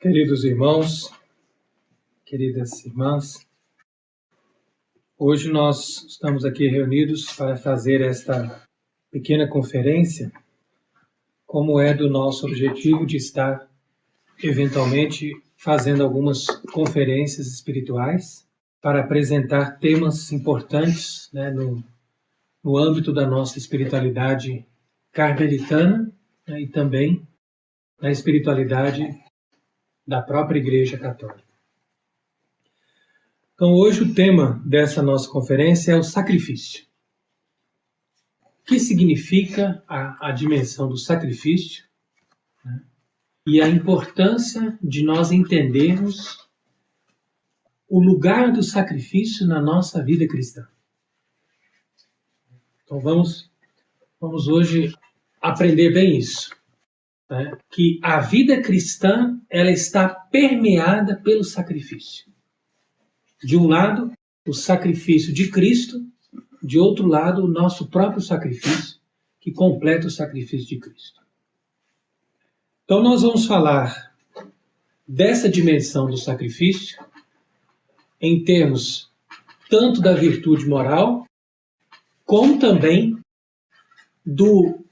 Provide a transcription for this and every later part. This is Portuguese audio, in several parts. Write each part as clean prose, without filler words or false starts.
Queridos irmãos, queridas irmãs, hoje nós estamos aqui reunidos para fazer esta pequena conferência, como é do nosso objetivo de estar eventualmente fazendo algumas conferências espirituais para apresentar temas importantes, no âmbito da nossa espiritualidade carmelitana, e também na espiritualidade da própria Igreja Católica. Então, hoje o tema dessa nossa conferência é o sacrifício. O que significa a dimensão do sacrifício, e a importância de nós entendermos o lugar do sacrifício na nossa vida cristã. Então, vamos hoje aprender bem isso. Que a vida cristã ela está permeada pelo sacrifício. De um lado, o sacrifício de Cristo, de outro lado, o nosso próprio sacrifício, que completa o sacrifício de Cristo. Então nós vamos falar dessa dimensão do sacrifício em termos tanto da virtude moral, como também do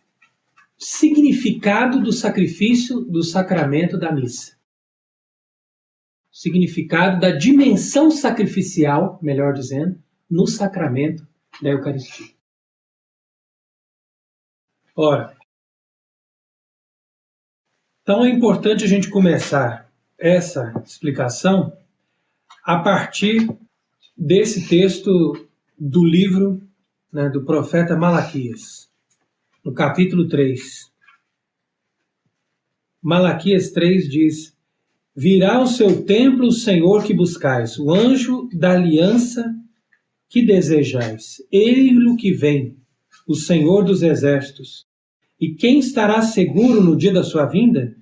significado do sacrifício do sacramento da missa. Significado da dimensão sacrificial, melhor dizendo, no sacramento da Eucaristia. Ora, então é importante a gente começar essa explicação a partir desse texto do livro, do profeta Malaquias. No capítulo 3. Malaquias 3 diz: virá ao seu templo o Senhor que buscais, o anjo da aliança que desejais. Ele que vem, o Senhor dos exércitos. E quem estará seguro no dia da sua vinda?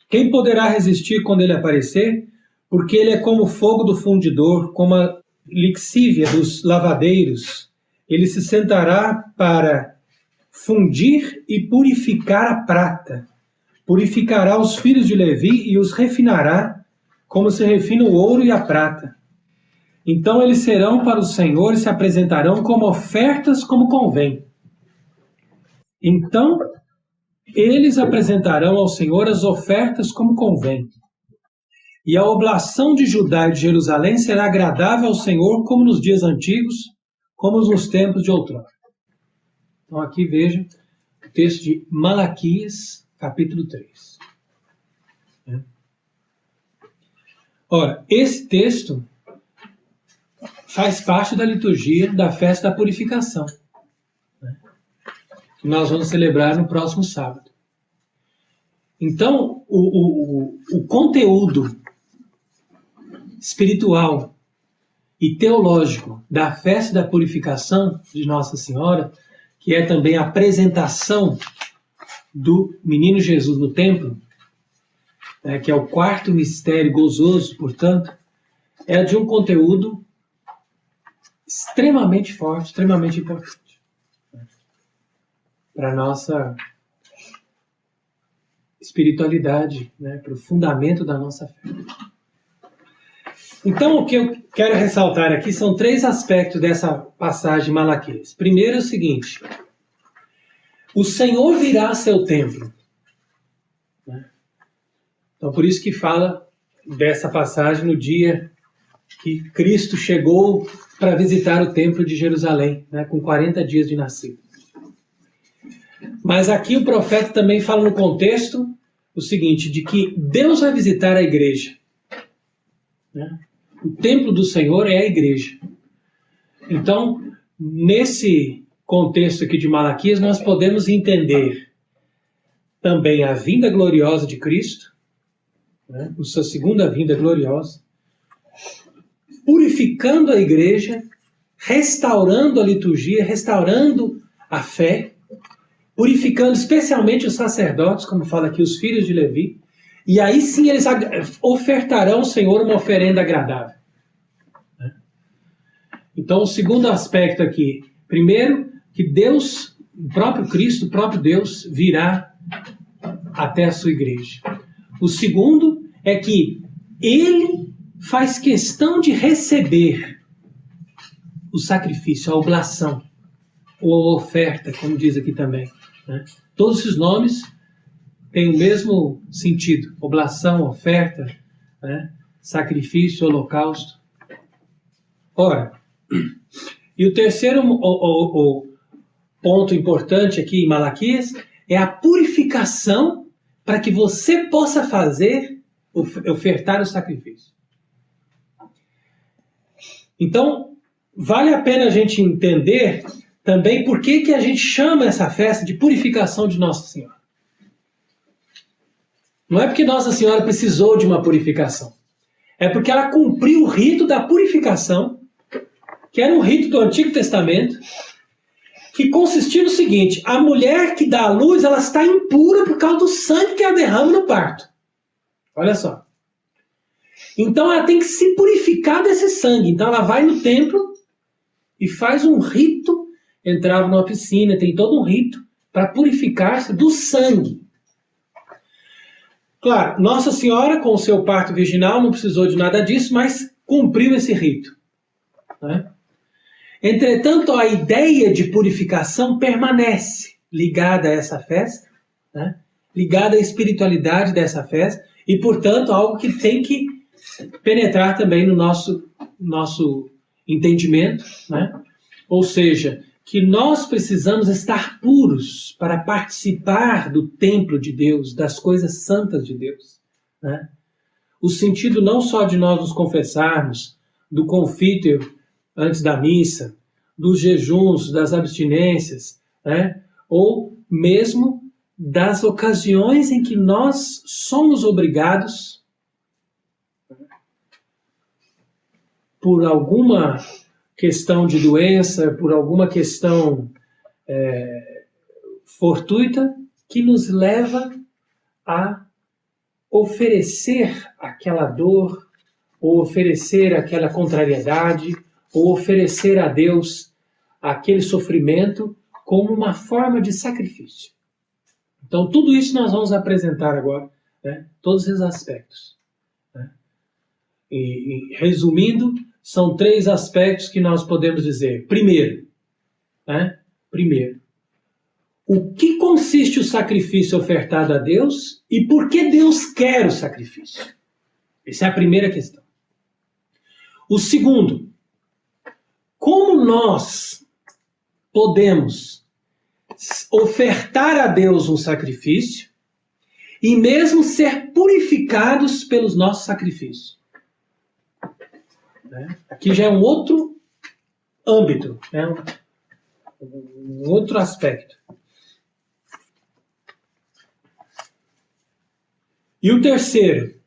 Quem poderá resistir quando ele aparecer? Porque ele é como o fogo do fundidor, como a lixívia dos lavadeiros. Ele se sentará para fundir e purificar a prata. Purificará os filhos de Levi e os refinará, como se refina o ouro e a prata. Então eles serão para o Senhor e se apresentarão como ofertas como convém. Então eles apresentarão ao Senhor as ofertas como convém. E a oblação de Judá e de Jerusalém será agradável ao Senhor como nos dias antigos, como nos tempos de outrora. Então aqui veja o texto de Malaquias, capítulo 3. Ora, esse texto faz parte da liturgia da festa da purificação, que nós vamos celebrar no próximo sábado. Então, o conteúdo espiritual e teológico da festa da purificação de Nossa Senhora, que é também a apresentação do menino Jesus no templo, que é o quarto mistério gozoso, portanto, é de um conteúdo extremamente forte, extremamente importante para a nossa espiritualidade, para o fundamento da nossa fé. Então, o que eu quero ressaltar aqui são 3 aspectos dessa passagem de Malaquias. Primeiro é o seguinte: o Senhor virá a seu templo. Então, por isso que fala dessa passagem no dia que Cristo chegou para visitar o templo de Jerusalém, com 40 dias de nascido. Mas aqui o profeta também fala no contexto o seguinte, de que Deus vai visitar a igreja. O templo do Senhor é a igreja. Então, nesse contexto aqui de Malaquias, nós podemos entender também a vinda gloriosa de Cristo, a sua segunda vinda gloriosa, purificando a igreja, restaurando a liturgia, restaurando a fé, purificando especialmente os sacerdotes, como fala aqui, os filhos de Levi, e aí sim eles ofertarão ao Senhor uma oferenda agradável. Então, o segundo aspecto aqui, primeiro, que Deus, o próprio Cristo, o próprio Deus, virá até a sua igreja. O segundo é que ele faz questão de receber o sacrifício, a oblação, ou a oferta, como diz aqui também, né? Todos esses nomes têm o mesmo sentido: oblação, oferta, né? Sacrifício, holocausto. Ora, e o terceiro o ponto importante aqui em Malaquias é a purificação para que você possa ofertar o sacrifício. Então, vale a pena a gente entender também por que a gente chama essa festa de purificação de Nossa Senhora. Não é porque Nossa Senhora precisou de uma purificação. É porque ela cumpriu o rito da purificação, que era um rito do Antigo Testamento, que consistia no seguinte: a mulher que dá à luz, ela está impura por causa do sangue que ela derrama no parto. Olha só. Então ela tem que se purificar desse sangue. Então ela vai no templo e faz um rito, entrava numa piscina, tem todo um rito para purificar-se do sangue. Claro, Nossa Senhora, com o seu parto virginal, não precisou de nada disso, mas cumpriu esse rito, né? Entretanto, a ideia de purificação permanece ligada a essa festa, né? Ligada à espiritualidade dessa festa, e, portanto, algo que tem que penetrar também no nosso entendimento, né? Ou seja, que nós precisamos estar puros para participar do templo de Deus, das coisas santas de Deus, né? O sentido não só de nós nos confessarmos, do confíter antes da missa, dos jejuns, das abstinências, né? Ou mesmo das ocasiões em que nós somos obrigados, por alguma questão de doença, por alguma questão fortuita, que nos leva a oferecer aquela dor, ou oferecer aquela contrariedade, ou oferecer a Deus aquele sofrimento como uma forma de sacrifício. Então, tudo isso nós vamos apresentar agora, né? Todos esses aspectos, né? E resumindo, são 3 aspectos que nós podemos dizer. Primeiro, né? Primeiro, o que consiste o sacrifício ofertado a Deus e por que Deus quer o sacrifício? Essa é a primeira questão. O segundo, como nós podemos ofertar a Deus um sacrifício e mesmo ser purificados pelos nossos sacrifícios? Aqui já é um outro âmbito, né? Um outro aspecto. E o terceiro,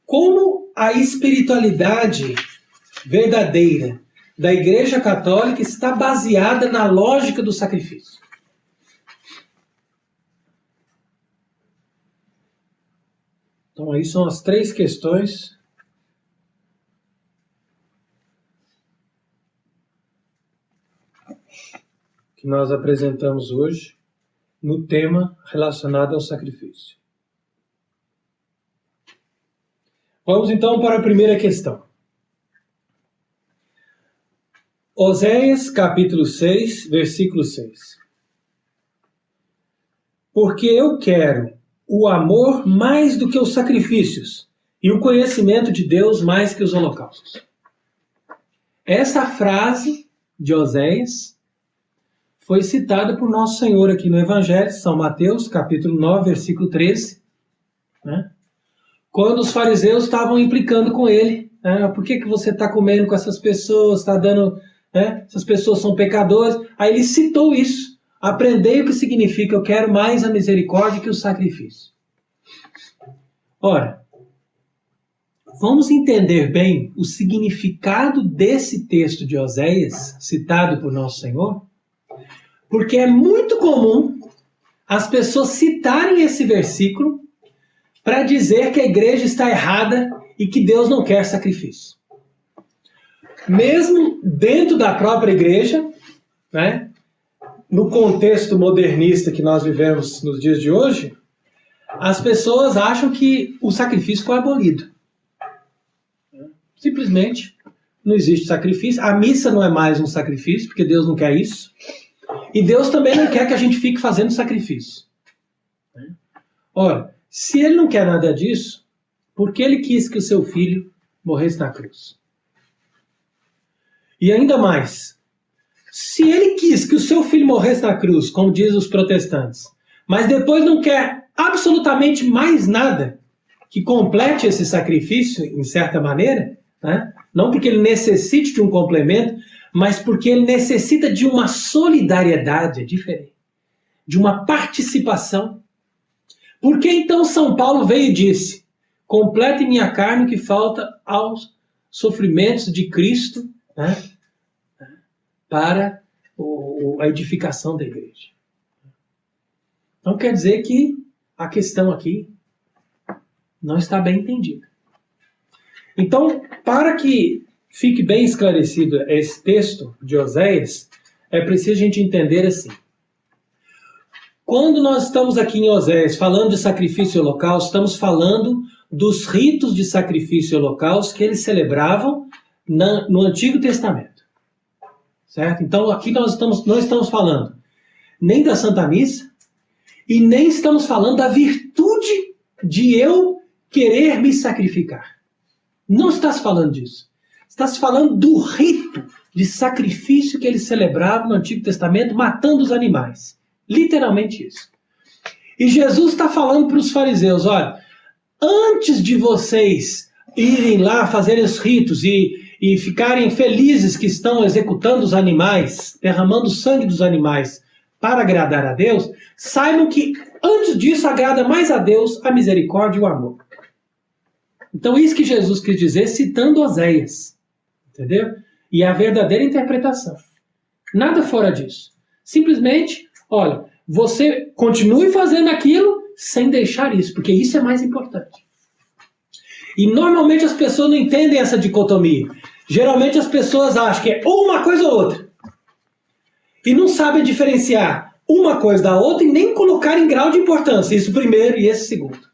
como a espiritualidade verdadeira da Igreja Católica está baseada na lógica do sacrifício. Então, aí são as 3 questões que nós apresentamos hoje no tema relacionado ao sacrifício. Vamos então para a primeira questão. Oséias, capítulo 6, versículo 6. Porque eu quero o amor mais do que os sacrifícios e o conhecimento de Deus mais que os holocaustos. Essa frase de Oséias foi citada por Nosso Senhor aqui no Evangelho, São Mateus, capítulo 9, versículo 13, né? Quando os fariseus estavam implicando com ele, né? Por que você está comendo com essas pessoas, está dando, né? Essas pessoas são pecadores. Aí ele citou isso. Aprendei o que significa: eu quero mais a misericórdia que o sacrifício. Ora, vamos entender bem o significado desse texto de Oséias, citado por Nosso Senhor, porque é muito comum as pessoas citarem esse versículo para dizer que a igreja está errada e que Deus não quer sacrifício. Mesmo dentro da própria igreja, né? no contexto modernista que nós vivemos nos dias de hoje, as pessoas acham que o sacrifício foi abolido. Simplesmente não existe sacrifício. A missa não é mais um sacrifício, porque Deus não quer isso. E Deus também não quer que a gente fique fazendo sacrifício. Ora, se Ele não quer nada disso, por que Ele quis que o seu filho morresse na cruz? E ainda mais, se Ele quis que o seu filho morresse na cruz, como dizem os protestantes, mas depois não quer absolutamente mais nada que complete esse sacrifício, em certa maneira, né? Não porque ele necessite de um complemento, mas porque ele necessita de uma solidariedade, é diferente, de uma participação. Por que então São Paulo veio e disse: complete minha carne o que falta aos sofrimentos de Cristo, né? Para a edificação da igreja? Então quer dizer que a questão aqui não está bem entendida. Então, para que fique bem esclarecido esse texto de Oséias, é preciso a gente entender assim. Quando nós estamos aqui em Oséias falando de sacrifício e holocausto, estamos falando dos ritos de sacrifício e holocausto que eles celebravam no Antigo Testamento. Certo? Então, aqui não estamos falando nem da Santa Missa e nem estamos falando da virtude de eu querer me sacrificar. Não está se falando disso. Está se falando do rito de sacrifício que eles celebravam no Antigo Testamento, matando os animais. Literalmente isso. E Jesus está falando para os fariseus: olha, antes de vocês irem lá fazerem os ritos e ficarem felizes que estão executando os animais, derramando o sangue dos animais para agradar a Deus, saibam que antes disso agrada mais a Deus a misericórdia e o amor. Então isso que Jesus quis dizer citando Oséias. Entendeu? E a verdadeira interpretação. Nada fora disso. Simplesmente, olha, você continue fazendo aquilo sem deixar isso, porque isso é mais importante. E normalmente as pessoas não entendem essa dicotomia. Geralmente as pessoas acham que é ou uma coisa ou outra. E não sabem diferenciar uma coisa da outra e nem colocar em grau de importância. Isso primeiro e esse segundo.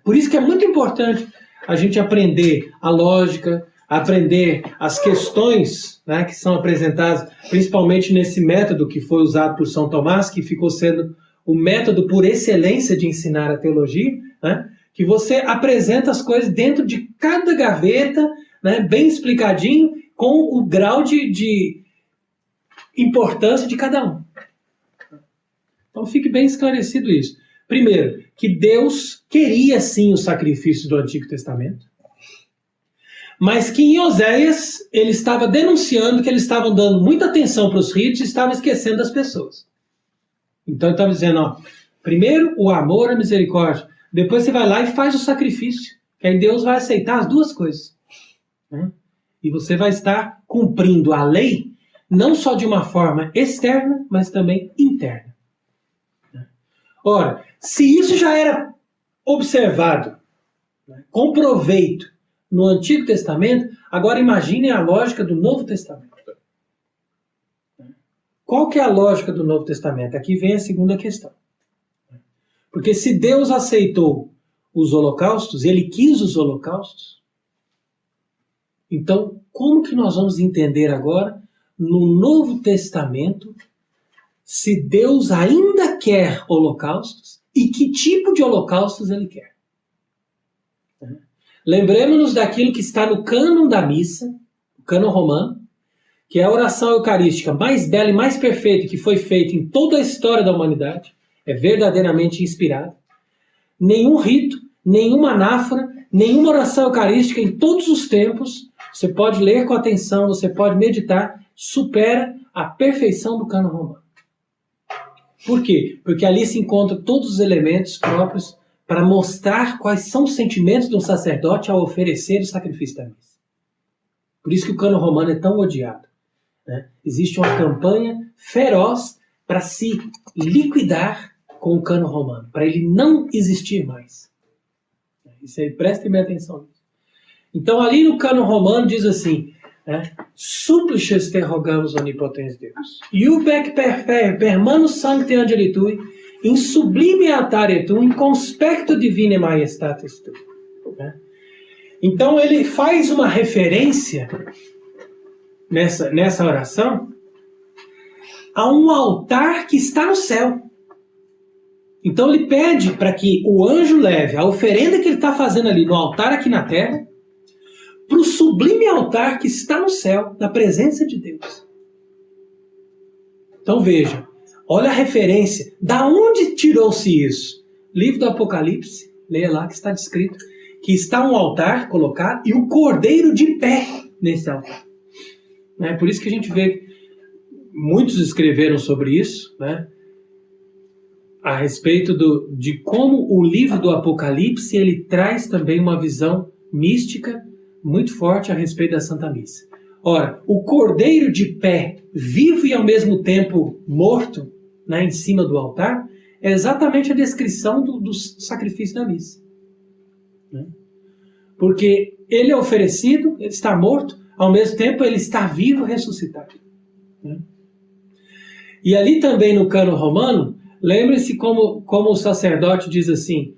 Por isso que é muito importante a gente aprender a lógica, aprender as questões, né, que são apresentadas principalmente nesse método que foi usado por São Tomás, que ficou sendo o método por excelência de ensinar a teologia, né, que você apresenta as coisas dentro de cada gaveta, né, bem explicadinho, com o grau de importância de cada um. Então fique bem esclarecido isso. Primeiro, que Deus queria sim o sacrifício do Antigo Testamento, mas que em Oséias ele estava denunciando que eles estavam dando muita atenção para os ritos e estavam esquecendo das pessoas. Então ele estava dizendo, ó, primeiro o amor, a misericórdia, depois você vai lá e faz o sacrifício, que aí Deus vai aceitar as duas coisas. Né? E você vai estar cumprindo a lei, não só de uma forma externa, mas também interna. Ora, se isso já era observado, né, com proveito no Antigo Testamento, agora imaginem a lógica do Novo Testamento. Qual que é a lógica do Novo Testamento? Aqui vem a segunda questão. Porque se Deus aceitou os holocaustos, Ele quis os holocaustos, então como que nós vamos entender agora, no Novo Testamento, se Deus ainda quer holocaustos e que tipo de holocaustos Ele quer? Lembremos-nos daquilo que está no cânon da missa, o cânon romano, que é a oração eucarística mais bela e mais perfeita que foi feita em toda a história da humanidade, é verdadeiramente inspirada. Nenhum rito, nenhuma anáfora, nenhuma oração eucarística em todos os tempos, você pode ler com atenção, você pode meditar, supera a perfeição do cânon romano. Por quê? Porque ali se encontram todos os elementos próprios para mostrar quais são os sentimentos de um sacerdote ao oferecer o sacrifício da missa. Por isso que o cânon romano é tão odiado. Né? Existe uma campanha feroz para se liquidar com o cânon romano, para ele não existir mais. Isso aí, prestem bem atenção nisso. Então ali no cânon romano diz assim, né? Supplices te rogamos, onipotens Deus. Iubec per manus sancti angeli tui, in sublime altare tu, in conspecto divine majestatis tu. Né? Então ele faz uma referência nessa oração a um altar que está no céu. Então ele pede para que o anjo leve a oferenda que ele está fazendo ali no altar aqui na terra para o sublime altar que está no céu, na presença de Deus. Então veja, olha a referência. Da onde tirou-se isso? Livro do Apocalipse, leia lá que está descrito, que está um altar colocado e o cordeiro de pé nesse altar. Por isso que a gente vê, muitos escreveram sobre isso, né? A respeito de como o livro do Apocalipse ele traz também uma visão mística muito forte a respeito da Santa Missa. Ora, o cordeiro de pé, vivo e ao mesmo tempo morto, né, em cima do altar, é exatamente a descrição do sacrifício da missa. Né? Porque ele é oferecido, ele está morto, ao mesmo tempo ele está vivo, ressuscitado. Né? E ali também no cânon romano, lembre-se como o sacerdote diz assim: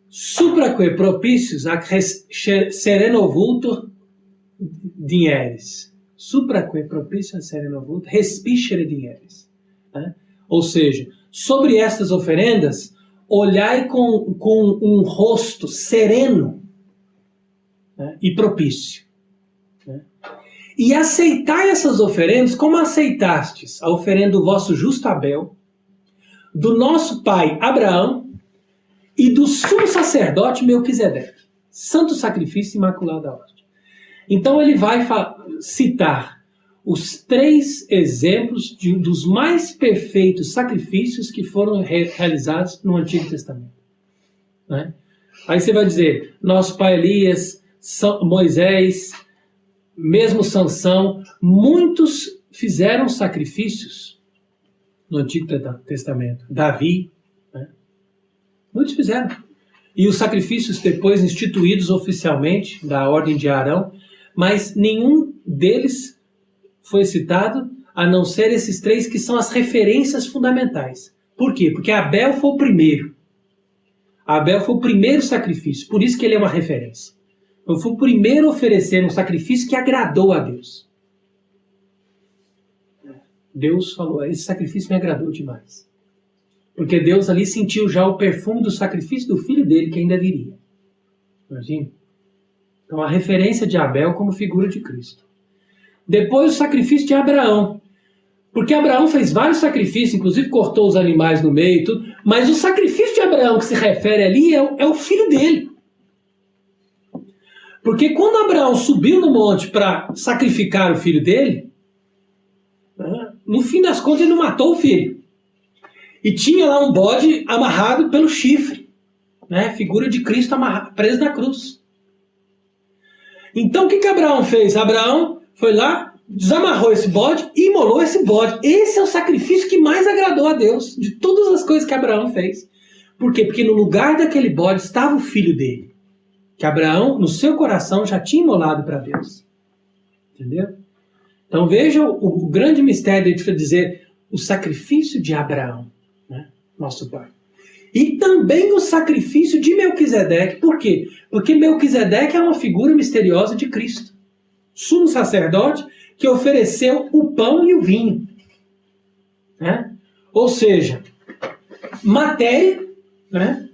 supraque propicius ac sereno vultur dineris. Supraque propicius ac sereno vultur respicere dineris. Né? Ou seja, sobre estas oferendas, olhai com um rosto sereno, né, e propício. Né? E aceitai essas oferendas como aceitastes a oferenda do vosso justo Abel, do nosso pai Abraão e do sumo sacerdote Melquisedeque, santo sacrifício imaculado da hóstia. Então ele vai citar os 3 exemplos dos mais perfeitos sacrifícios que foram realizados no Antigo Testamento. Né? Aí você vai dizer, nosso pai Elias, Moisés, mesmo Sansão, muitos fizeram sacrifícios no Antigo Testamento. Davi, né? Muitos fizeram. E os sacrifícios depois instituídos oficialmente da ordem de Arão, mas nenhum deles foi citado, a não ser esses 3 que são as referências fundamentais. Por quê? Porque Abel foi o primeiro. Abel foi o primeiro sacrifício, por isso que ele é uma referência. Ele foi o primeiro a oferecer um sacrifício que agradou a Deus. Deus falou, esse sacrifício me agradou demais. Porque Deus ali sentiu já o perfume do sacrifício do filho dele que ainda viria. Imagina? Então a referência de Abel como figura de Cristo. Depois o sacrifício de Abraão. Porque Abraão fez vários sacrifícios, inclusive cortou os animais no meio e tudo. Mas o sacrifício de Abraão que se refere ali é o filho dele. Porque quando Abraão subiu no monte para sacrificar o filho dele, no fim das contas ele não matou o filho. E tinha lá um bode amarrado pelo chifre, né? Figura de Cristo preso na cruz. Então o que Abraão fez? Abraão foi lá, desamarrou esse bode e imolou esse bode. Esse é o sacrifício que mais agradou a Deus, de todas as coisas que Abraão fez. Por quê? Porque no lugar daquele bode estava o filho dele, que Abraão, no seu coração, já tinha imolado para Deus. Entendeu? Então veja o grande mistério de dizer o sacrifício de Abraão, né? Nosso pai. E também o sacrifício de Melquisedeque. Por quê? Porque Melquisedeque é uma figura misteriosa de Cristo. Sumo sacerdote que ofereceu o pão e o vinho. Né? Ou seja, matéria, né,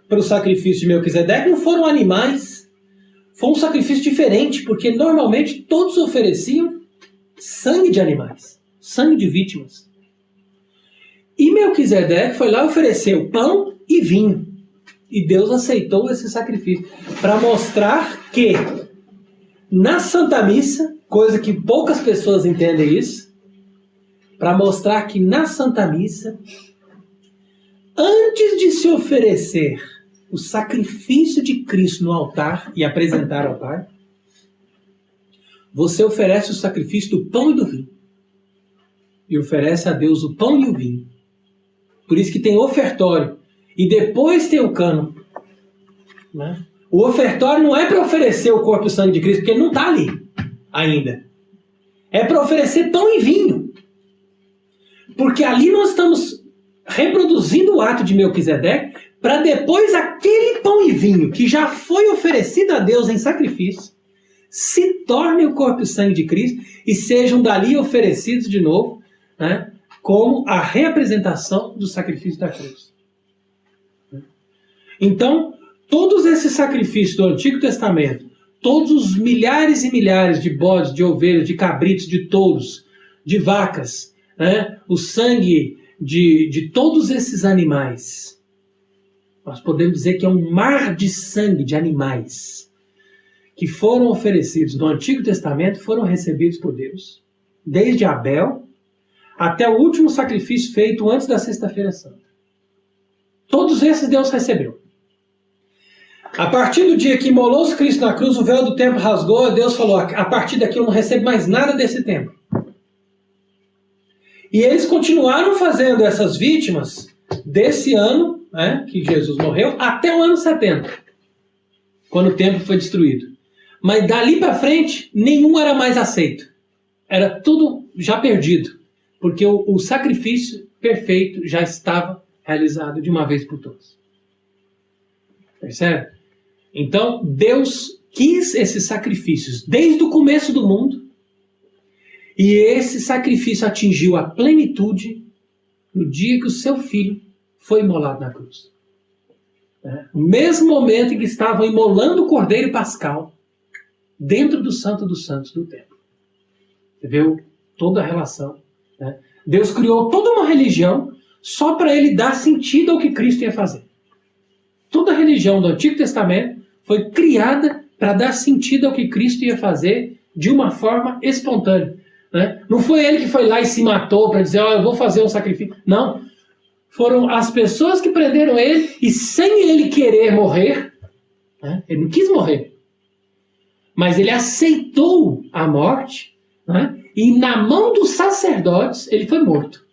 para o sacrifício de Melquisedeque não foram animais. Foi um sacrifício diferente, porque normalmente todos ofereciam sangue de animais, sangue de vítimas. E Melquisedeque foi lá e ofereceu pão e vinho. E Deus aceitou esse sacrifício para mostrar que na Santa Missa, coisa que poucas pessoas entendem isso, para mostrar que na Santa Missa, antes de se oferecer o sacrifício de Cristo no altar e apresentar ao Pai, você oferece o sacrifício do pão e do vinho. E oferece a Deus o pão e o vinho. Por isso que tem ofertório. E depois tem o cânon. Né? O ofertório não é para oferecer o corpo e o sangue de Cristo, porque ele não está ali ainda. É para oferecer pão e vinho. Porque ali nós estamos reproduzindo o ato de Melquisedeque para depois aquele pão e vinho que já foi oferecido a Deus em sacrifício se torne o corpo e sangue de Cristo e sejam dali oferecidos de novo, né, como a representação do sacrifício da cruz. Então, todos esses sacrifícios do Antigo Testamento, todos os milhares e milhares de bodes, de ovelhas, de cabritos, de touros, de vacas, né, o sangue de todos esses animais, nós podemos dizer que é um mar de sangue de animais que foram oferecidos no Antigo Testamento, foram recebidos por Deus, desde Abel até o último sacrifício feito antes da Sexta-feira Santa. Todos esses Deus recebeu. A partir do dia que imolou-se Cristo na cruz, o véu do templo rasgou, Deus falou, a partir daqui eu não recebo mais nada desse templo. E eles continuaram fazendo essas vítimas desse ano, né, que Jesus morreu, até o ano 70, quando o templo foi destruído. Mas dali para frente, nenhum era mais aceito. Era tudo já perdido, porque o sacrifício perfeito já estava realizado de uma vez por todas. Percebe? Então, Deus quis esses sacrifícios desde o começo do mundo, e esse sacrifício atingiu a plenitude no dia que o seu filho foi imolado na cruz. No mesmo momento em que estavam imolando o Cordeiro Pascal dentro do Santo dos Santos do templo. Você viu toda a relação, né? Deus criou toda uma religião só para ele dar sentido ao que Cristo ia fazer. Toda a religião do Antigo Testamento foi criada para dar sentido ao que Cristo ia fazer de uma forma espontânea, né? Não foi ele que foi lá e se matou para dizer, eu vou fazer um sacrifício. Não. Foram as pessoas que prenderam ele e sem ele querer morrer, né? Ele não quis morrer, mas ele aceitou a morte, né? E na mão dos sacerdotes ele foi morto.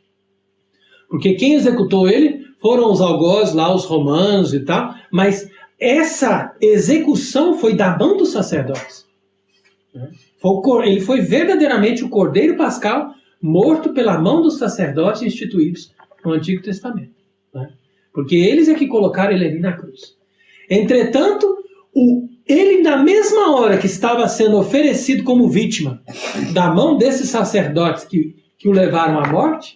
Porque quem executou ele foram os algozes lá, os romanos e tal, mas essa execução foi da mão dos sacerdotes. Ele foi verdadeiramente o Cordeiro Pascal morto pela mão dos sacerdotes instituídos no Antigo Testamento. Porque eles é que colocaram ele ali na cruz. Entretanto, ele, na mesma hora que estava sendo oferecido como vítima da mão desses sacerdotes que o levaram à morte,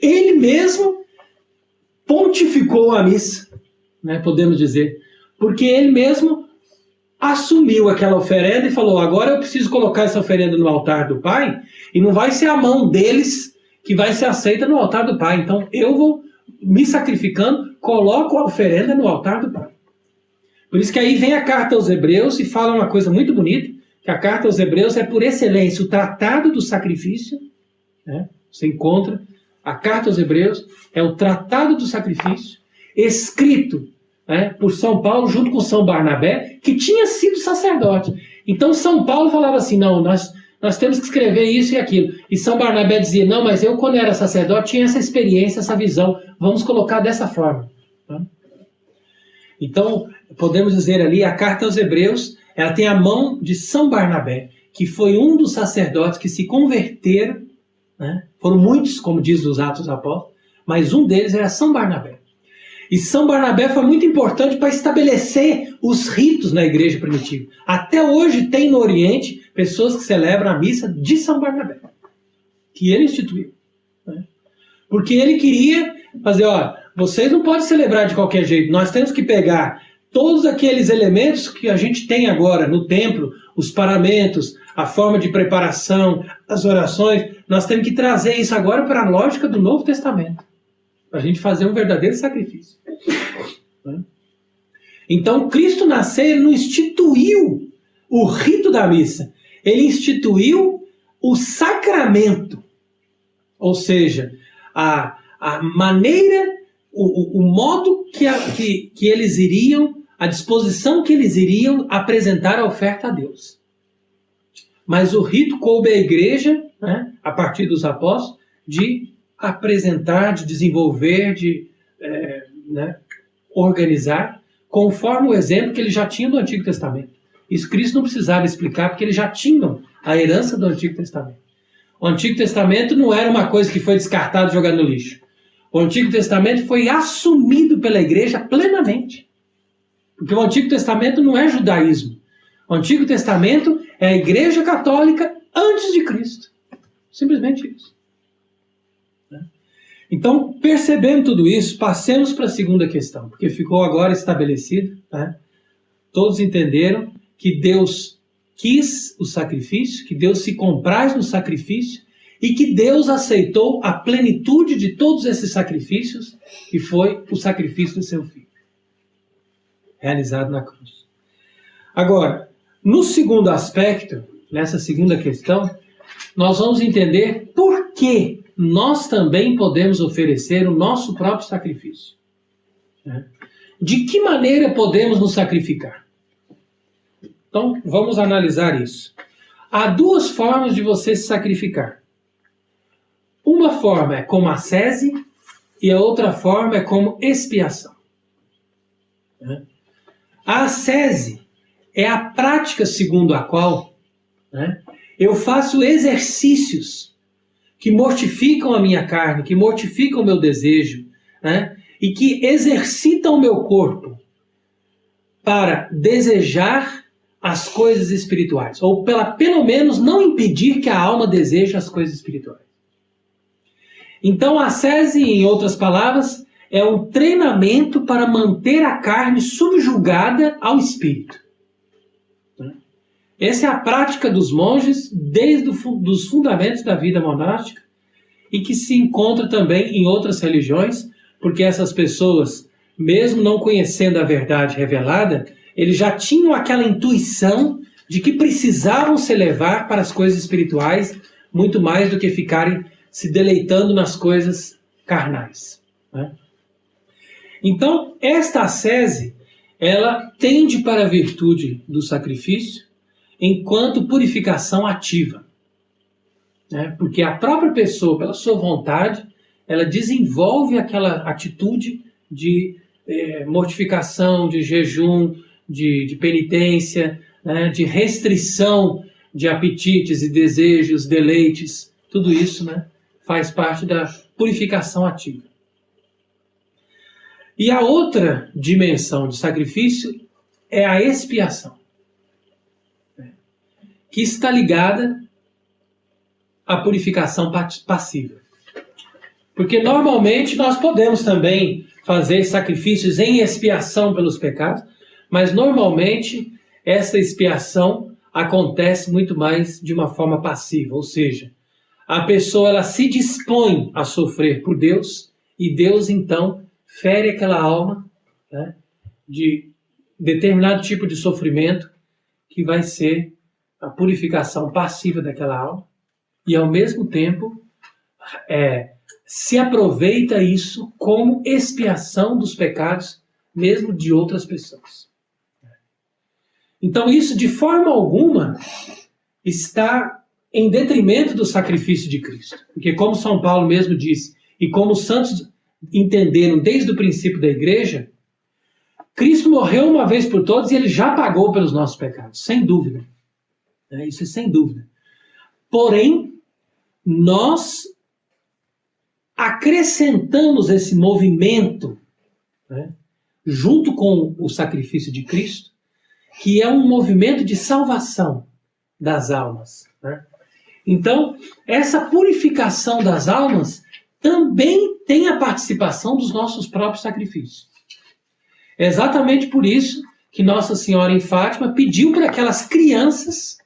ele mesmo pontificou a missa, né, podemos dizer, porque ele mesmo assumiu aquela oferenda e falou, agora eu preciso colocar essa oferenda no altar do Pai, e não vai ser a mão deles que vai ser aceita no altar do Pai, então eu vou me sacrificando, coloco a oferenda no altar do Pai. Por isso que aí vem a carta aos Hebreus e fala uma coisa muito bonita, que a carta aos Hebreus é por excelência o tratado do sacrifício, né? Você encontra, a carta aos Hebreus é o tratado do sacrifício, escrito, né, por São Paulo junto com São Barnabé, que tinha sido sacerdote. Então São Paulo falava assim, não, nós temos que escrever isso e aquilo. E São Barnabé dizia, não, mas eu quando era sacerdote tinha essa experiência, essa visão, vamos colocar dessa forma. Então, podemos dizer ali, a carta aos Hebreus, ela tem a mão de São Barnabé, que foi um dos sacerdotes que se converteram, né? Foram muitos, como diz os Atos dos Apóstolos, mas um deles era São Barnabé. E São Barnabé foi muito importante para estabelecer os ritos na igreja primitiva. Até hoje tem no Oriente pessoas que celebram a missa de São Barnabé, que ele instituiu, né? Porque ele queria fazer, vocês não podem celebrar de qualquer jeito, nós temos que pegar todos aqueles elementos que a gente tem agora no templo, os paramentos, a forma de preparação, as orações, nós temos que trazer isso agora para a lógica do Novo Testamento, para a gente fazer um verdadeiro sacrifício. Então, Cristo nasceu, ele não instituiu o rito da missa, ele instituiu o sacramento, ou seja, a maneira, o modo que eles iriam, a disposição que eles iriam apresentar a oferta a Deus. Mas o rito coube à igreja, né, a partir dos apóstolos, de apresentar, de desenvolver, de organizar, conforme o exemplo que eles já tinham do Antigo Testamento. Isso Cristo não precisava explicar, porque eles já tinham a herança do Antigo Testamento. O Antigo Testamento não era uma coisa que foi descartada e jogada no lixo. O Antigo Testamento foi assumido pela igreja plenamente. Porque o Antigo Testamento não é judaísmo. O Antigo Testamento é a igreja católica antes de Cristo. Simplesmente isso. Então, percebendo tudo isso, passemos para a segunda questão, porque ficou agora estabelecido, né? Todos entenderam que Deus quis o sacrifício, que Deus se compraz no sacrifício e que Deus aceitou a plenitude de todos esses sacrifícios, que foi o sacrifício do seu Filho, realizado na cruz. Agora, no segundo aspecto, nessa segunda questão, nós vamos entender por que nós também podemos oferecer o nosso próprio sacrifício. De que maneira podemos nos sacrificar? Então, vamos analisar isso. Há duas formas de você se sacrificar. Uma forma é como ascese e a outra forma é como expiação. A ascese é a prática segundo a qual eu faço exercícios que mortificam a minha carne, que mortificam o meu desejo, e que exercitam o meu corpo para desejar as coisas espirituais, ou pelo menos não impedir que a alma deseje as coisas espirituais. Então, a ascese, em outras palavras, é um treinamento para manter a carne subjugada ao espírito. Essa é a prática dos monges desde os fundamentos da vida monástica e que se encontra também em outras religiões, porque essas pessoas, mesmo não conhecendo a verdade revelada, eles já tinham aquela intuição de que precisavam se elevar para as coisas espirituais muito mais do que ficarem se deleitando nas coisas carnais. Então, esta ascese, ela tende para a virtude do sacrifício enquanto purificação ativa. Porque a própria pessoa, pela sua vontade, ela desenvolve aquela atitude de mortificação, de jejum, de penitência, de restrição de apetites e desejos, deleites, tudo isso faz parte da purificação ativa. E a outra dimensão de sacrifício é a expiação, que está ligada à purificação passiva. Porque normalmente nós podemos também fazer sacrifícios em expiação pelos pecados, mas normalmente essa expiação acontece muito mais de uma forma passiva, ou seja, a pessoa ela se dispõe a sofrer por Deus e Deus então fere aquela alma de determinado tipo de sofrimento que vai ser a purificação passiva daquela alma e ao mesmo tempo se aproveita isso como expiação dos pecados mesmo de outras pessoas. Então isso de forma alguma está em detrimento do sacrifício de Cristo. Porque como São Paulo mesmo disse, e como os santos entenderam desde o princípio da igreja, Cristo morreu uma vez por todos e ele já pagou pelos nossos pecados, sem dúvida. Isso é sem dúvida. Porém, nós acrescentamos esse movimento junto com o sacrifício de Cristo, que é um movimento de salvação das almas. Então, essa purificação das almas também tem a participação dos nossos próprios sacrifícios. É exatamente por isso que Nossa Senhora em Fátima pediu para aquelas crianças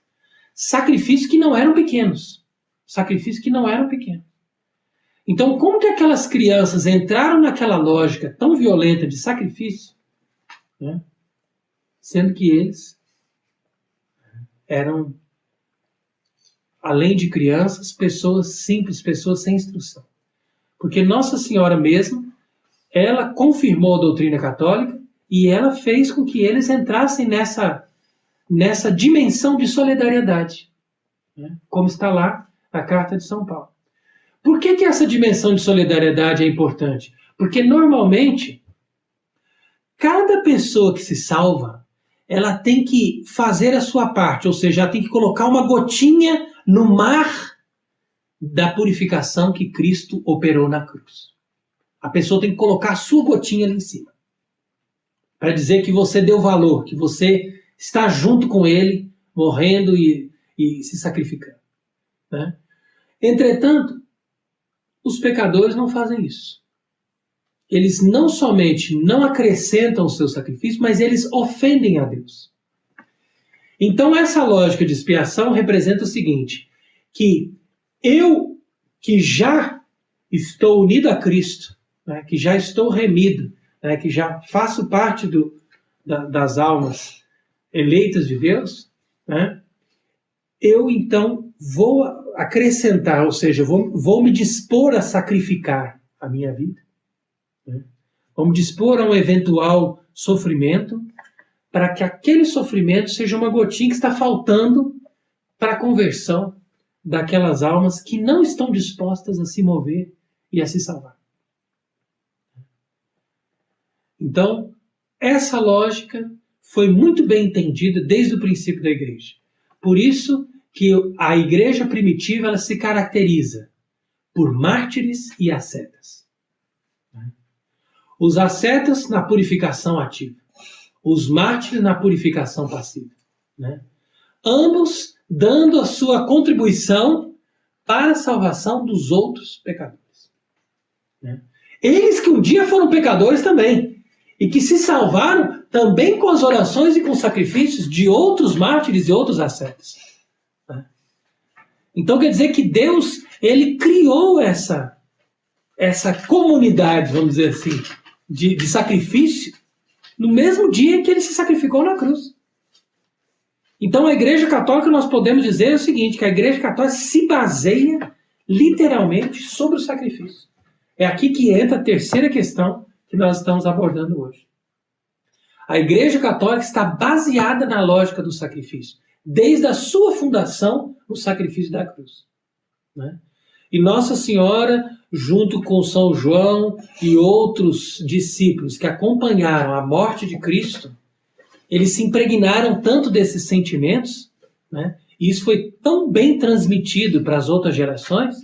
sacrifícios que não eram pequenos. Sacrifícios que não eram pequenos. Então, como que aquelas crianças entraram naquela lógica tão violenta de sacrifício, sendo que eles eram, além de crianças, pessoas simples, pessoas sem instrução. Porque Nossa Senhora mesmo, ela confirmou a doutrina católica e ela fez com que eles entrassem nessa dimensão de solidariedade, como está lá na Carta de São Paulo. Por que essa dimensão de solidariedade é importante? Porque normalmente, cada pessoa que se salva, ela tem que fazer a sua parte, ou seja, ela tem que colocar uma gotinha no mar da purificação que Cristo operou na cruz. A pessoa tem que colocar a sua gotinha ali em cima, para dizer que você deu valor, que você está junto com Ele, morrendo e se sacrificando, né? Entretanto, os pecadores não fazem isso. Eles não somente não acrescentam o seu sacrifício, mas eles ofendem a Deus. Então essa lógica de expiação representa o seguinte, que eu que já estou unido a Cristo, né, que já estou remido, né, que já faço parte das almas eleitas de Deus, né, eu então vou acrescentar, ou seja, vou me dispor a sacrificar a minha vida, né, vou me dispor a um eventual sofrimento, para que aquele sofrimento seja uma gotinha que está faltando para a conversão daquelas almas que não estão dispostas a se mover e a se salvar. Então, essa lógica foi muito bem entendida desde o princípio da igreja. Por isso que a igreja primitiva ela se caracteriza por mártires e ascetas. Os ascetas na purificação ativa, os mártires na purificação passiva, né? Ambos dando a sua contribuição para a salvação dos outros pecadores, né? Eles que um dia foram pecadores também, e que se salvaram também com as orações e com os sacrifícios de outros mártires e outros ascetas, né? Então quer dizer que Deus, ele criou essa comunidade, vamos dizer assim, de sacrifício, no mesmo dia que ele se sacrificou na cruz. Então a Igreja Católica, nós podemos dizer o seguinte, que a Igreja Católica se baseia literalmente sobre o sacrifício. É aqui que entra a terceira questão que nós estamos abordando hoje. A Igreja Católica está baseada na lógica do sacrifício, desde a sua fundação no sacrifício da cruz, né? E Nossa Senhora, junto com São João e outros discípulos que acompanharam a morte de Cristo, eles se impregnaram tanto desses sentimentos, né? E isso foi tão bem transmitido para as outras gerações,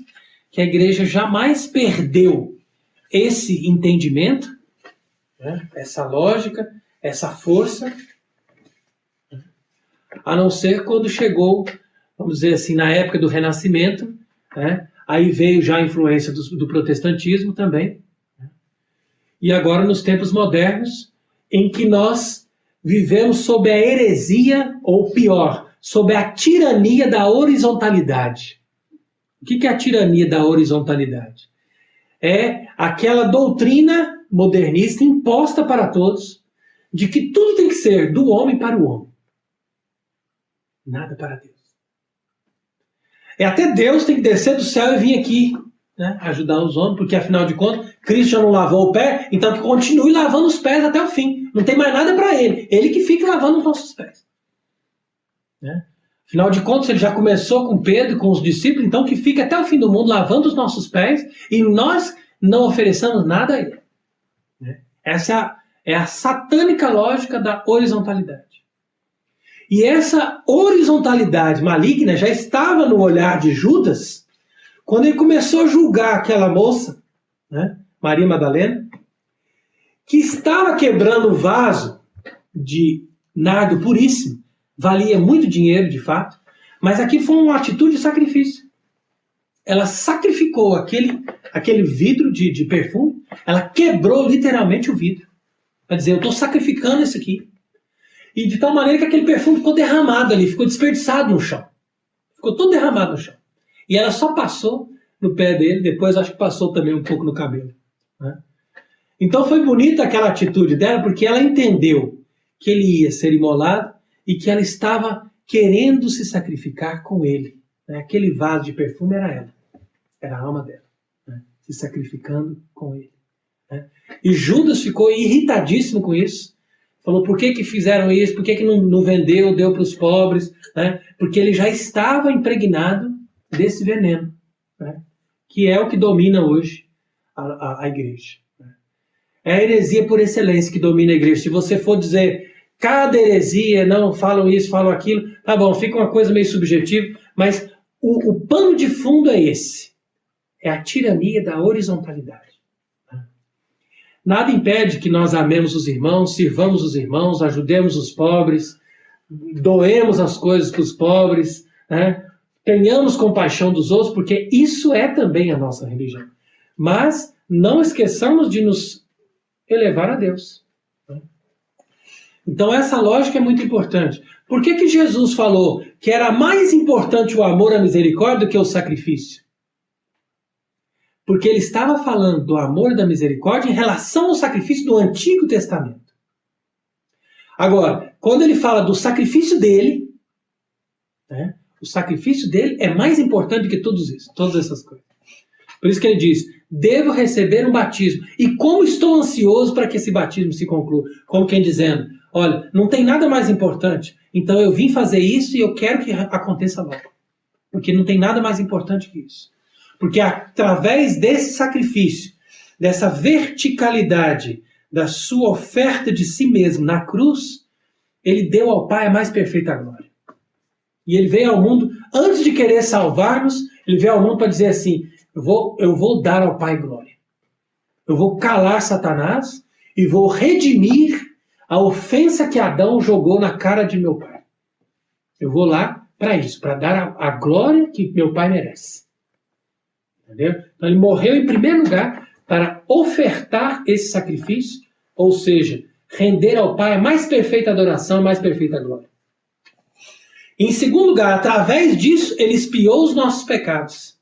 que a igreja jamais perdeu esse entendimento, né? Essa lógica, essa força, a não ser quando chegou, vamos dizer assim, na época do Renascimento, né? Aí veio já a influência do protestantismo também, né? E agora nos tempos modernos, em que nós vivemos sob a heresia, ou pior, sob a tirania da horizontalidade. O que é a tirania da horizontalidade? É aquela doutrina modernista imposta para todos, de que tudo tem que ser do homem para o homem. Nada para Deus. Até Deus tem que descer do céu e vir aqui, né, ajudar os homens, porque afinal de contas, Cristo já não lavou o pé, então que continue lavando os pés até o fim. Não tem mais nada para ele. Ele que fica lavando os nossos pés, né? Afinal de contas, ele já começou com Pedro, com os discípulos, então que fique até o fim do mundo lavando os nossos pés e nós não ofereçamos nada a ele, né? Essa é a satânica lógica da horizontalidade. E essa horizontalidade maligna já estava no olhar de Judas quando ele começou a julgar aquela moça, né, Maria Madalena, que estava quebrando um vaso de nardo puríssimo. Valia muito dinheiro, de fato, mas aqui foi uma atitude de sacrifício. Ela sacrificou aquele vidro de perfume, ela quebrou literalmente o vidro. Para dizer, eu estou sacrificando isso aqui. E de tal maneira que aquele perfume ficou derramado ali, ficou desperdiçado no chão. Ficou todo derramado no chão. E ela só passou no pé dele, depois acho que passou também um pouco no cabelo, né? Então foi bonita aquela atitude dela, porque ela entendeu que ele ia ser imolado e que ela estava querendo se sacrificar com ele, né? Aquele vaso de perfume era ela, era a alma dela, né? Se sacrificando com ele, né? E Judas ficou irritadíssimo com isso. Falou, por que fizeram isso? Por que não vendeu, deu para os pobres, né? Porque ele já estava impregnado desse veneno, né? Que é o que domina hoje a igreja, né? É a heresia por excelência que domina a igreja. Se você for dizer, cada heresia, não, falam isso, falam aquilo, tá bom, fica uma coisa meio subjetiva, mas o pano de fundo é esse. É a tirania da horizontalidade. Nada impede que nós amemos os irmãos, sirvamos os irmãos, ajudemos os pobres, doemos as coisas para os pobres, né? Tenhamos compaixão dos outros, porque isso é também a nossa religião. Mas não esqueçamos de nos elevar a Deus. Então essa lógica é muito importante. Por que Jesus falou que era mais importante o amor à misericórdia do que o sacrifício? Porque ele estava falando do amor e da misericórdia em relação ao sacrifício do Antigo Testamento. Agora, quando ele fala do sacrifício dele, né, o sacrifício dele é mais importante do que todas essas coisas. Por isso que ele diz, devo receber um batismo. E como estou ansioso para que esse batismo se conclua. Como quem dizendo, olha, não tem nada mais importante, então eu vim fazer isso e eu quero que aconteça logo. Porque não tem nada mais importante que isso. Porque através desse sacrifício, dessa verticalidade da sua oferta de si mesmo na cruz, ele deu ao Pai a mais perfeita glória. E ele veio ao mundo, antes de querer salvar-nos, ele veio ao mundo para dizer assim, eu vou dar ao Pai glória. Eu vou calar Satanás e vou redimir a ofensa que Adão jogou na cara de meu Pai. Eu vou lá para isso, para dar a glória que meu Pai merece. Entendeu? Então ele morreu em primeiro lugar para ofertar esse sacrifício, ou seja, render ao Pai a mais perfeita adoração, a mais perfeita glória. Em segundo lugar, através disso, ele expiou os nossos pecados.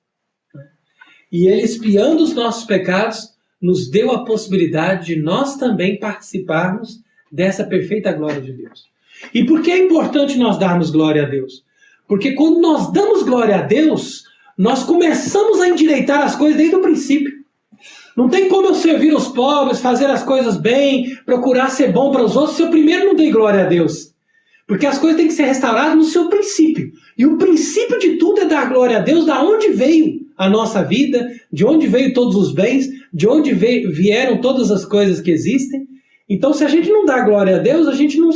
E ele, expiando os nossos pecados, nos deu a possibilidade de nós também participarmos dessa perfeita glória de Deus. E por que é importante nós darmos glória a Deus? Porque quando nós damos glória a Deus, nós começamos a endireitar as coisas desde o princípio. Não tem como eu servir os pobres, fazer as coisas bem, procurar ser bom para os outros, se eu primeiro não dei glória a Deus. Porque as coisas têm que ser restauradas no seu princípio. E o princípio de tudo é dar glória a Deus, da onde veio a nossa vida, de onde veio todos os bens, de onde vieram todas as coisas que existem. Então, se a gente não dá glória a Deus, a gente não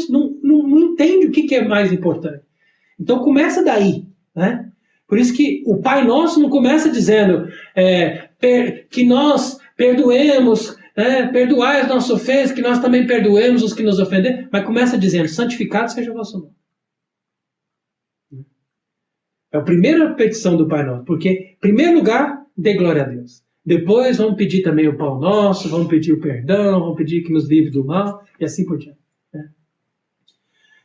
entende o que é mais importante. Então, começa daí, né? Por isso que o Pai Nosso não começa dizendo que nós perdoemos, perdoai as nossas ofensas, que nós também perdoemos os que nos ofenderam, mas começa dizendo, santificado seja o vosso nome. É a primeira petição do Pai Nosso, porque, em primeiro lugar, dê glória a Deus. Depois vamos pedir também o pão nosso, vamos pedir o perdão, vamos pedir que nos livre do mal, e assim por diante. Né?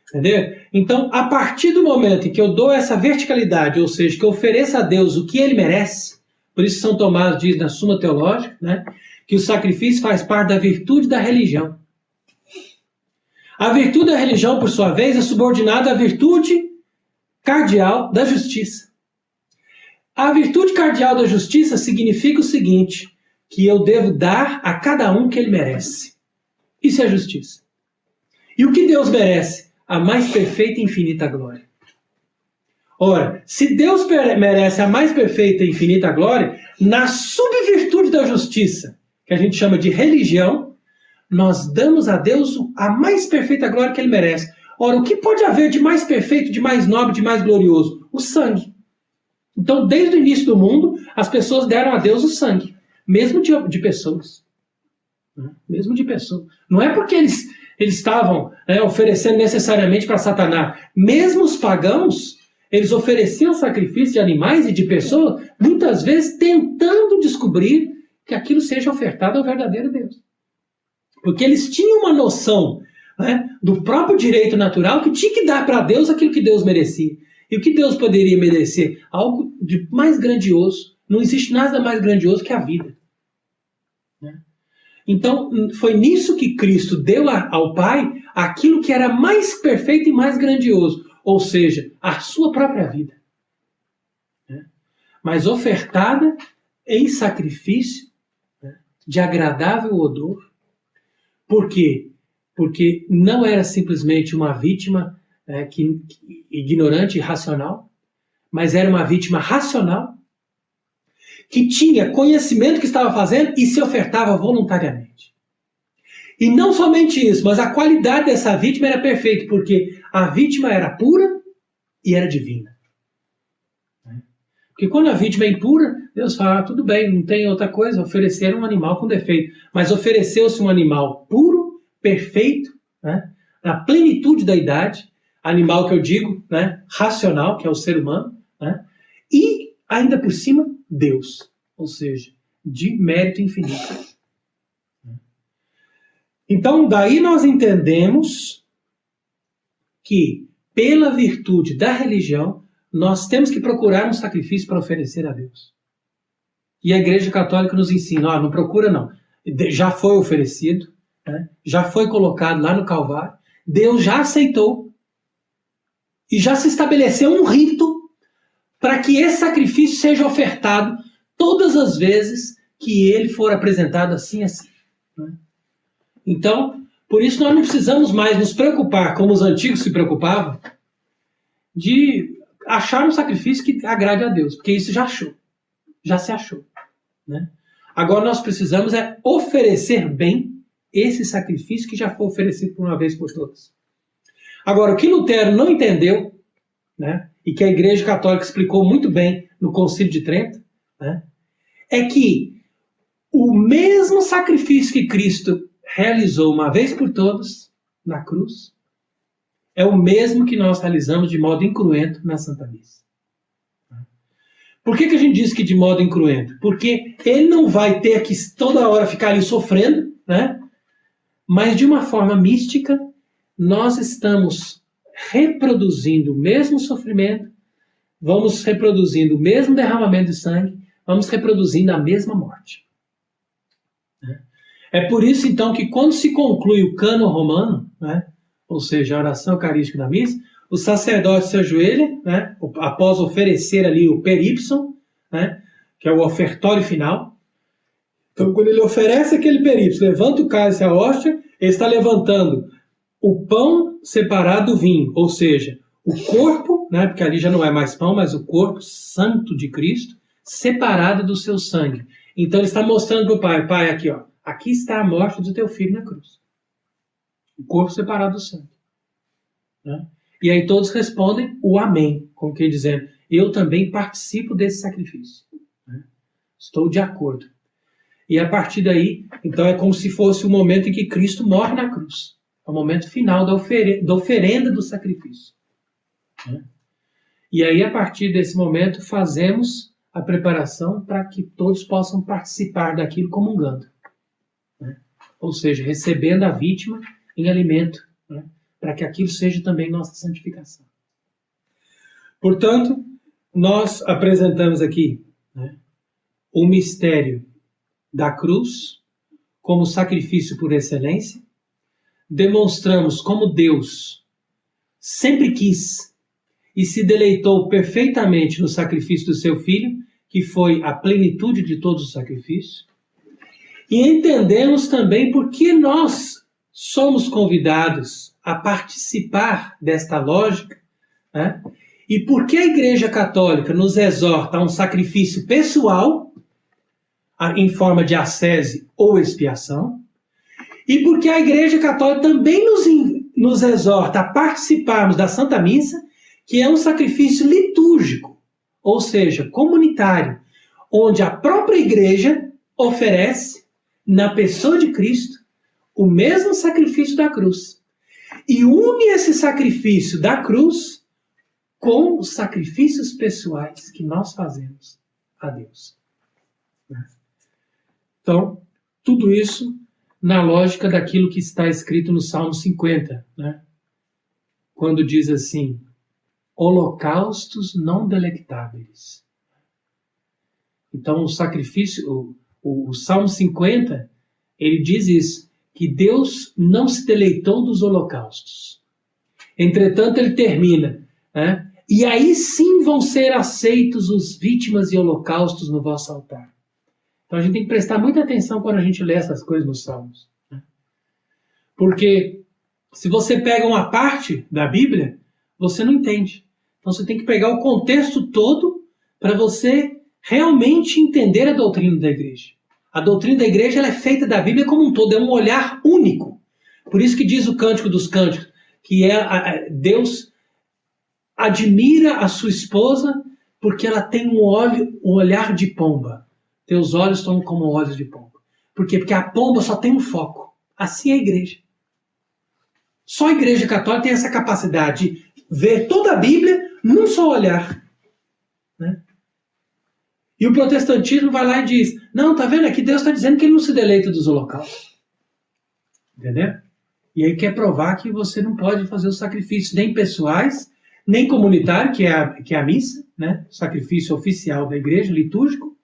Entendeu? Então, a partir do momento em que eu dou essa verticalidade, ou seja, que eu ofereço a Deus o que Ele merece, por isso São Tomás diz na Suma Teológica, né, que o sacrifício faz parte da virtude da religião. A virtude da religião, por sua vez, é subordinada à virtude cardial da justiça. A virtude cardial da justiça significa o seguinte, que eu devo dar a cada um que ele merece. Isso é justiça. E o que Deus merece? A mais perfeita e infinita glória. Ora, se Deus merece a mais perfeita e infinita glória, na subvirtude da justiça, que a gente chama de religião, nós damos a Deus a mais perfeita glória que Ele merece. Ora, o que pode haver de mais perfeito, de mais nobre, de mais glorioso? O sangue. Então, desde o início do mundo, as pessoas deram a Deus o sangue, mesmo de pessoas. Mesmo de pessoas. Não é porque eles estavam oferecendo necessariamente para Satanás. Mesmo os pagãos, eles ofereciam sacrifício de animais e de pessoas, muitas vezes tentando descobrir que aquilo seja ofertado ao verdadeiro Deus. Porque eles tinham uma noção do próprio direito natural que tinha que dar para Deus aquilo que Deus merecia. E o que Deus poderia merecer? Algo de mais grandioso. Não existe nada mais grandioso que a vida. Então, foi nisso que Cristo deu ao Pai aquilo que era mais perfeito e mais grandioso. Ou seja, a sua própria vida. Mas ofertada em sacrifício de agradável odor. Por quê? Porque não era simplesmente uma vítima ignorante e irracional, mas era uma vítima racional que tinha conhecimento do que estava fazendo e se ofertava voluntariamente. E não somente isso, mas a qualidade dessa vítima era perfeita, porque a vítima era pura e era divina. Porque quando a vítima é impura, Deus fala, tudo bem, não tem outra coisa, oferecer um animal com defeito. Mas ofereceu-se um animal puro, perfeito, né, na plenitude da idade, animal que eu digo, né, racional, que é o ser humano, né, e ainda por cima, Deus, ou seja, de mérito infinito. Então, daí nós entendemos que, pela virtude da religião, nós temos que procurar um sacrifício para oferecer a Deus. E a Igreja Católica nos ensina, não procura não, já foi oferecido, né? Já foi colocado lá no Calvário, Deus já aceitou e já se estabeleceu um rito para que esse sacrifício seja ofertado todas as vezes que ele for apresentado assim. Né? Então, por isso nós não precisamos mais nos preocupar, como os antigos se preocupavam, de achar um sacrifício que agrade a Deus, porque isso já se achou. Né? Agora nós precisamos oferecer bem esse sacrifício que já foi oferecido por uma vez por todas. Agora, o que Lutero não entendeu, né, e que a Igreja Católica explicou muito bem no Concílio de Trento, né, é que o mesmo sacrifício que Cristo realizou uma vez por todas na cruz é o mesmo que nós realizamos de modo incruento na Santa Missa. Por que a gente diz que de modo incruento? Porque ele não vai ter que toda hora ficar ali sofrendo, né? Mas de uma forma mística, nós estamos reproduzindo o mesmo sofrimento, vamos reproduzindo o mesmo derramamento de sangue, vamos reproduzindo a mesma morte. É por isso, então, que quando se conclui o cânon romano, né, ou seja, a oração eucarística da missa, o sacerdote se ajoelha, né, após oferecer ali o perípson, né, que é o ofertório final. Então, quando ele oferece aquele perípson, levanta o cálice e a hóstia, ele está levantando o pão separado do vinho, ou seja, o corpo, né, porque ali já não é mais pão, mas o corpo santo de Cristo, separado do seu sangue. Então ele está mostrando para o Pai, Pai, aqui, ó, aqui está a morte do teu filho na cruz. O corpo separado do sangue. Né? E aí todos respondem o amém, como quem dizendo, eu também participo desse sacrifício. Né? Estou de acordo. E a partir daí, então é como se fosse o momento em que Cristo morre na cruz. É o momento final da oferenda do sacrifício. Né? E aí, a partir desse momento, fazemos a preparação para que todos possam participar daquilo comungando. Né? Ou seja, recebendo a vítima em alimento, né? Para que aquilo seja também nossa santificação. Portanto, nós apresentamos aqui, né, o mistério da cruz como sacrifício por excelência, demonstramos como Deus sempre quis e se deleitou perfeitamente no sacrifício do seu Filho, que foi a plenitude de todos os sacrifícios, e entendemos também por que nós somos convidados a participar desta lógica, né? E por que a Igreja Católica nos exorta a um sacrifício pessoal, em forma de ascese ou expiação, e porque a Igreja Católica também nos exorta a participarmos da Santa Missa, que é um sacrifício litúrgico, ou seja, comunitário, onde a própria Igreja oferece, na pessoa de Cristo, o mesmo sacrifício da cruz. E une esse sacrifício da cruz com os sacrifícios pessoais que nós fazemos a Deus. Então, tudo isso na lógica daquilo que está escrito no Salmo 50, né? Quando diz assim, holocaustos não delectáveis. Então, o sacrifício, o Salmo 50, ele diz isso, que Deus não se deleitou dos holocaustos. Entretanto, ele termina, né? E aí sim vão ser aceitos os vítimas e holocaustos no vosso altar. Então a gente tem que prestar muita atenção quando a gente lê essas coisas nos Salmos. Né? Porque se você pega uma parte da Bíblia, você não entende. Então você tem que pegar o contexto todo para você realmente entender a doutrina da igreja. A doutrina da igreja ela é feita da Bíblia como um todo, é um olhar único. Por isso que diz o Cântico dos Cânticos, que Deus admira a sua esposa Porque ela tem um olhar de pomba. Teus olhos estão como olhos de pomba. Por quê? Porque a pomba só tem um foco. Assim é a igreja. Só a igreja católica tem essa capacidade de ver toda a Bíblia num só olhar. Né? E o protestantismo vai lá e diz, não, tá vendo? Aqui Deus está dizendo que ele não se deleita dos holocaustos. Entendeu? E aí quer provar que você não pode fazer os sacrifícios nem pessoais, nem comunitário, que é a missa, né? Sacrifício oficial da igreja, litúrgico.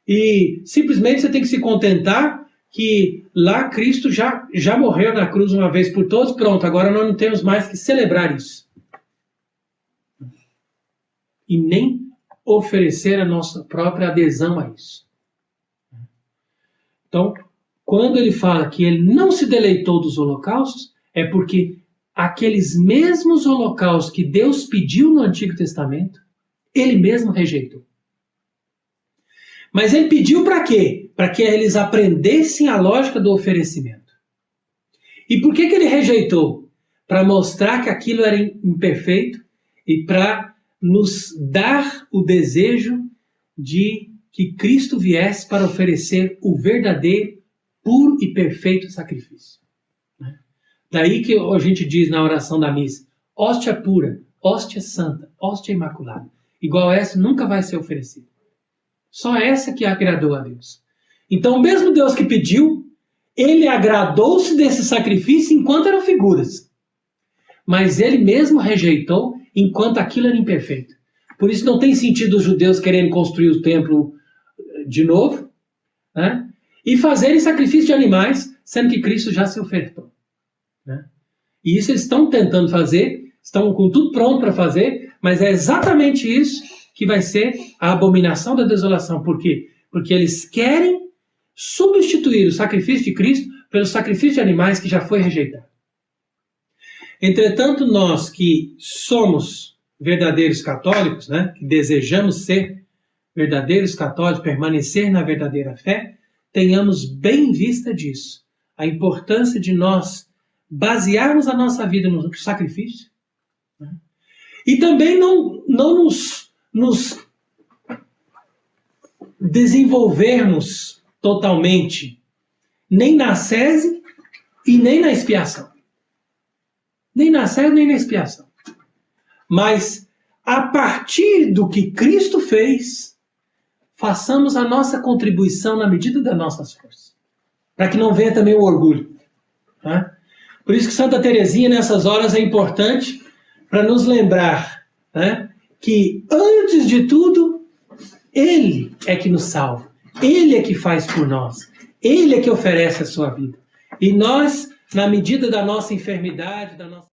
E simplesmente você tem que se contentar que lá Cristo já morreu na cruz uma vez por todos, pronto, agora nós não temos mais que celebrar isso. E nem oferecer a nossa própria adesão a isso. Então, quando ele fala que ele não se deleitou dos holocaustos, é porque aqueles mesmos holocaustos que Deus pediu no Antigo Testamento, ele mesmo rejeitou. Mas ele pediu para quê? Para que eles aprendessem a lógica do oferecimento. E por que ele rejeitou? Para mostrar que aquilo era imperfeito e para nos dar o desejo de que Cristo viesse para oferecer o verdadeiro, puro e perfeito sacrifício. Daí que a gente diz na oração da missa, hóstia pura, hóstia santa, hóstia imaculada. Igual essa nunca vai ser oferecida. Só essa que agradou a Deus. Então, o mesmo Deus que pediu, ele agradou-se desse sacrifício enquanto eram figuras. Mas ele mesmo rejeitou enquanto aquilo era imperfeito. Por isso não tem sentido os judeus quererem construir o templo de novo, né? E fazerem sacrifício de animais, sendo que Cristo já se ofertou. Né? E isso eles estão tentando fazer, estão com tudo pronto para fazer, mas é exatamente isso que vai ser a abominação da desolação. Por quê? Porque eles querem substituir o sacrifício de Cristo pelo sacrifício de animais que já foi rejeitado. Entretanto, nós que somos verdadeiros católicos, né, que desejamos ser verdadeiros católicos, permanecer na verdadeira fé, tenhamos bem vista disso, a importância de nós basearmos a nossa vida no sacrifício, né? E também não nos desenvolvermos totalmente nem na ascese e nem na expiação. Nem na ascese nem na expiação. Mas a partir do que Cristo fez, façamos a nossa contribuição na medida das nossas forças. Para que não venha também o orgulho. Tá? Por isso que Santa Teresinha, nessas horas, é importante para nos lembrar, né, que, antes de tudo, Ele é que nos salva. Ele é que faz por nós. Ele é que oferece a sua vida. E nós, na medida da nossa enfermidade, da nossa...